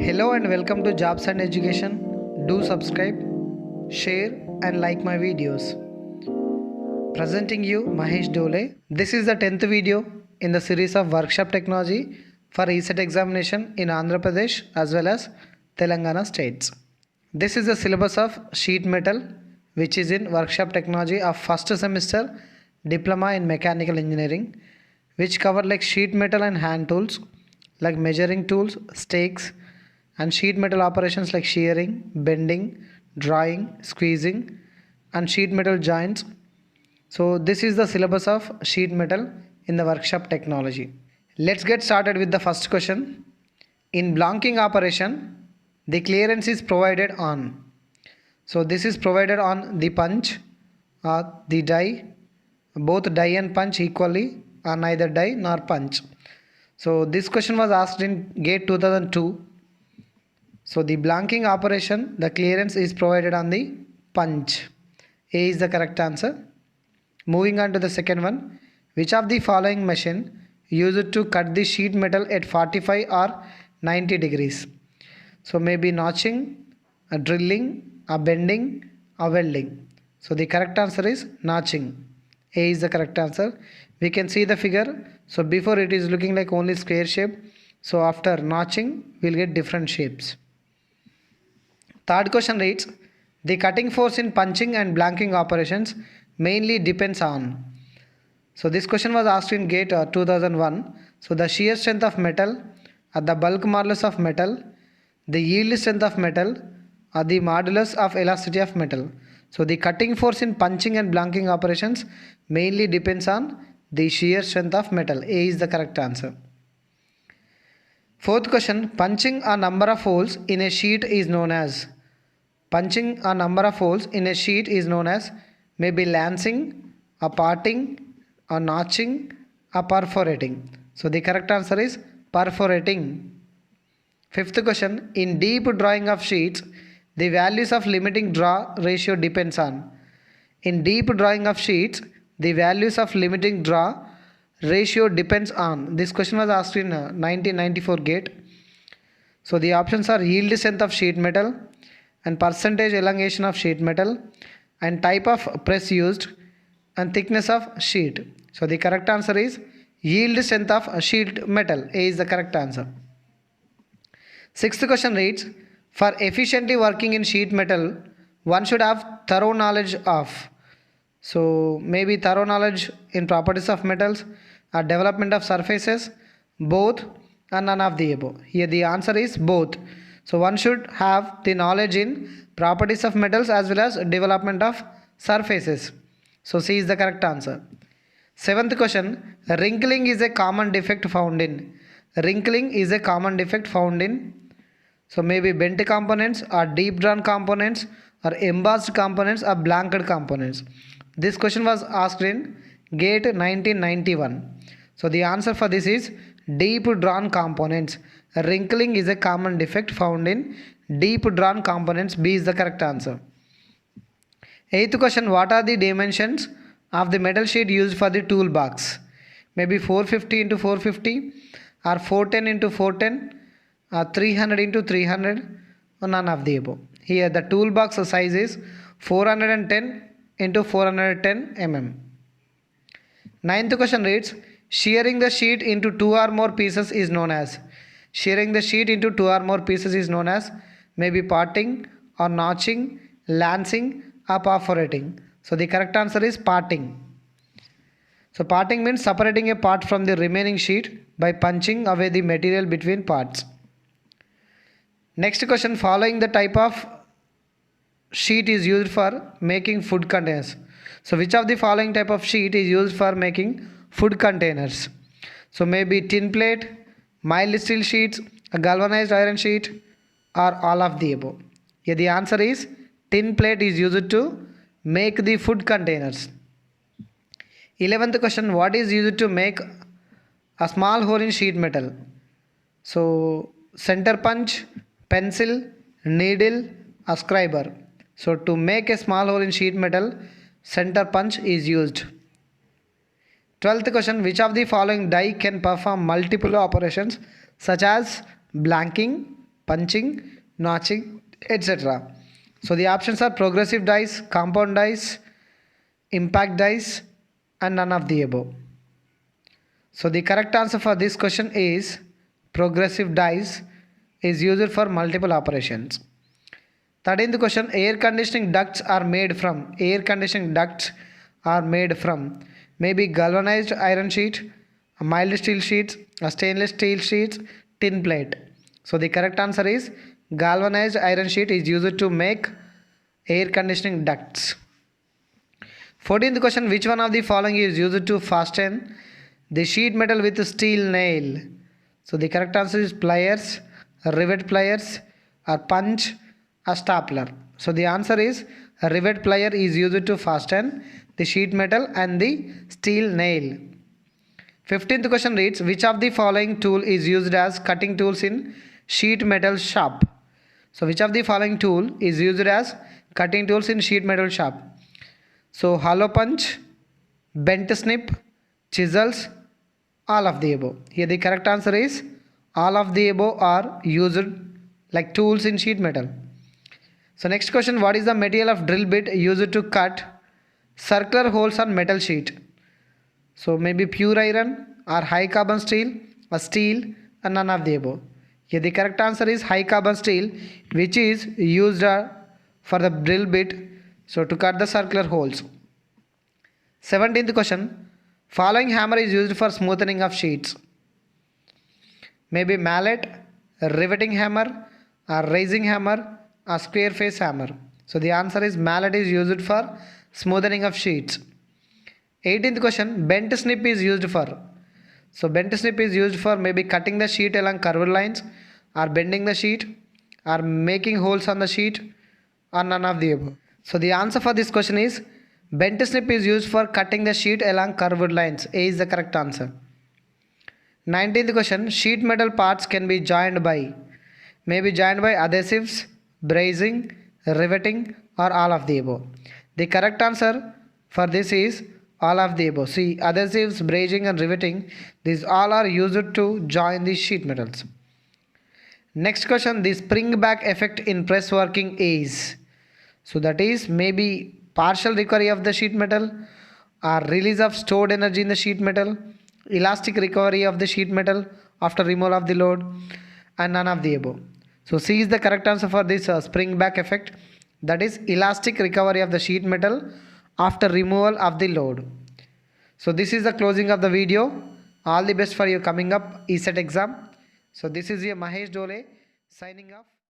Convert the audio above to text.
Hello and welcome to Jobs and Education. Do subscribe, share and like my videos. Presenting you Mahesh Dole. This is the 10th video in the series of workshop technology for ESET examination in Andhra Pradesh as well as Telangana states. This is the syllabus of sheet metal which is in workshop technology of first semester diploma in mechanical engineering, which cover like sheet metal and hand tools like measuring tools, stakes and sheet metal operations like shearing, bending, drawing, squeezing and sheet metal joints. So this is the syllabus of sheet metal in the workshop technology. Let's get started with the first question. In blanking operation, the clearance is provided on. So this is provided on the punch or the die. Both die and punch equally or neither die nor punch. So this question was asked in GATE 2002. So the blanking operation, the clearance is provided on the punch. A is the correct answer. Moving on to the second one. Which of the following machine used to cut the sheet metal at 45 or 90 degrees? So maybe notching, a drilling, a bending, a welding. So the correct answer is notching. A is the correct answer. We can see the figure. So before it is looking like only square shape. So after notching, we'll get different shapes. Third question reads, the cutting force in punching and blanking operations mainly depends on. So this question was asked in GATE 2001. So the shear strength of metal, or the bulk modulus of metal, the yield strength of metal, or the modulus of elasticity of metal. So the cutting force in punching and blanking operations mainly depends on the shear strength of metal. A is the correct answer. Fourth question, punching a number of holes in a sheet is known as. Punching a number of holes in a sheet is known as maybe lancing, a parting, a notching, a perforating. So the correct answer is perforating. Fifth question, in deep drawing of sheets, the values of limiting draw ratio depends on. In deep drawing of sheets, the values of limiting draw ratio depends on. This question was asked in 1994 GATE. So the options are yield strength of sheet metal and percentage elongation of sheet metal and type of press used and thickness of sheet. So the correct answer is yield strength of sheet metal. A is the correct answer. Sixth question reads, for efficiently working in sheet metal, one should have thorough knowledge of. So maybe thorough knowledge in properties of metals or development of surfaces, both and none of the above. Here the answer is both. So one should have the knowledge in properties of metals as well as development of surfaces. So C is the correct answer. Seventh question, wrinkling is a common defect found in. Wrinkling is a common defect found in. So maybe bent components or deep drawn components or embossed components or blanked components. This question was asked in GATE 1991. So the answer for this is deep drawn components. Wrinkling is a common defect found in deep drawn components. B is the correct answer. Eighth question, what are the dimensions of the metal sheet used for the toolbox? Maybe 450 into 450 or 410 into 410 or 300 into 300 or none of the above. Here the toolbox size is 410 into 410 mm. Ninth question reads, shearing the sheet into two or more pieces is known as. Shearing the sheet into two or more pieces is known as maybe parting or notching, lancing or perforating. So the correct answer is parting. So parting means separating a part from the remaining sheet by punching away the material between parts. Next question, following the type of sheet is used for making food containers. So which of the following type of sheet is used for making food containers? So maybe tin plate, mild steel sheets, a galvanized iron sheet or all of the above. Here the answer is tin plate is used to make the food containers. 11th question, what is used to make a small hole in sheet metal? So center punch, pencil, needle, a scriber. So to make a small hole in sheet metal, center punch is used. 12th question, which of the following die can perform multiple operations such as blanking, punching, notching, etc. So the options are progressive dies, compound dies, impact dies, and none of the above. So the correct answer for this question is progressive dies is used for multiple operations. 13th question, air conditioning ducts are made from. Air conditioning ducts are made from maybe galvanized iron sheet, a mild steel sheets, a stainless steel sheets, tin plate. So the correct answer is galvanized iron sheet is used to make air conditioning ducts. 14th question, which one of the following is used to fasten the sheet metal with steel nail? So the correct answer is pliers, rivet pliers, or punch, a stapler. So the answer is a rivet plier is used to fasten the sheet metal and the steel nail. 15th question reads, which of the following tool is used as cutting tools in sheet metal shop? So which of the following tool is used as cutting tools in sheet metal shop? So hollow punch, bent snip, chisels, all of the above. Here the correct answer is all of the above are used like tools in sheet metal. So next question, what is the material of drill bit used to cut circular holes on metal sheet? So maybe pure iron or high carbon steel or steel and none of the above. Here the correct answer is high carbon steel, which is used for the drill bit, so to cut the circular holes. 17th question, following hammer is used for smoothing of sheets. Maybe mallet, riveting hammer, or raising hammer, or square face hammer. So the answer is mallet is used for smoothing of sheets. 18th question, bent snip is used for. So bent snip is used for maybe cutting the sheet along curved lines, or bending the sheet, or making holes on the sheet, or none of the above. So the answer for this question is bent snip is used for cutting the sheet along curved lines. A is the correct answer. 19th question, sheet metal parts can be joined by, maybe joined by adhesives, brazing, riveting, or all of the above. The correct answer for this is all of the above. See, adhesives, brazing, and riveting, these all are used to join the sheet metals. Next question, the spring back effect in press working is. So that is maybe partial recovery of the sheet metal, or release of stored energy in the sheet metal, elastic recovery of the sheet metal after removal of the load, and none of the above. So C is the correct answer for this spring back effect, that is elastic recovery of the sheet metal after removal of the load. So this is the closing of the video. All the best for your coming up ESET exam. So this is your Mahesh Dole signing off.